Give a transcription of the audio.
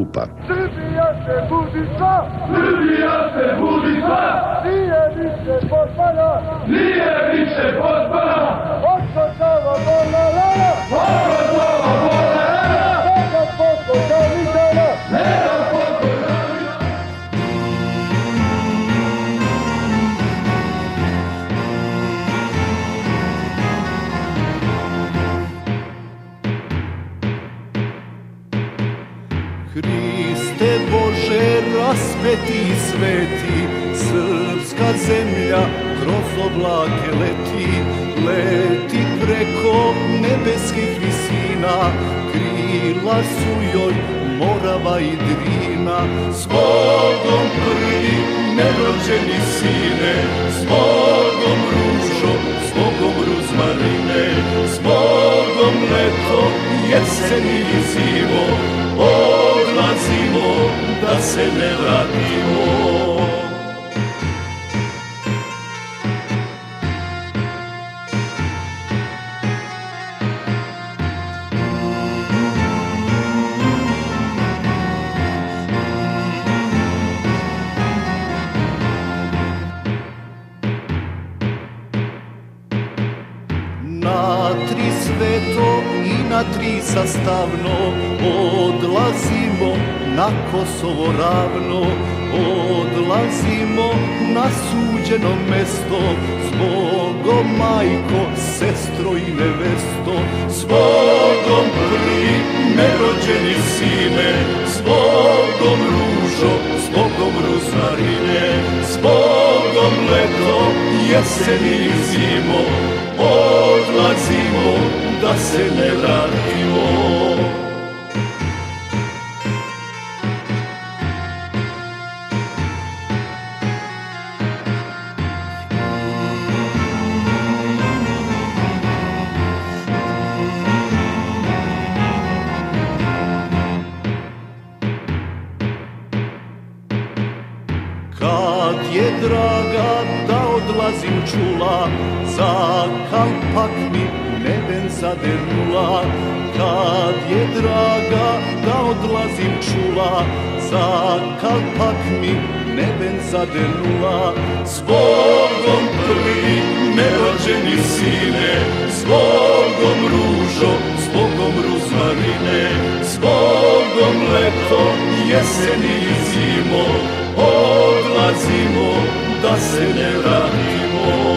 Srbija se budi sva! Srbija se budi sva! Nije više potpala! Nije više potpala! Oko Sava bolna rana! Oko Sava bolna rana! Neka pokoj Davidana! Neka pokoj Davidana! Hriste Bože raspeti i sveti, srpska zemlja kroz oblake leti, leti preko nebeskih visina, krila su joj Morava i Drina. S Bogom prvi nerođeni sine, s Bogom ružo, s Bogom ruzmarine, s Bogom leto, jesen i zimo, odlazimo da se ne vratimo. Na tri sveto i na tri sastavno odlazimo na Kosovo ravno, odlazimo na suđeno mesto, s Bogom majko, sestro i nevesto, s Bogom prvi nerođeni sine, s Bogom ružo, s Bogom ruzmarine, s Bogom leto, jesen i zimo, odlazimo da se ne vratimo. Kad je draga da odlazim čula, za kalpak mi neben zadernula. Kad je draga da odlazim čula, za kalpak mi neben zadernula. S Bogom prvi nerođeni sine, s Bogom ružo, s Bogom ruzmarine, s Bogom leto, jesen i zimo, odlazimo da se ne vratimo.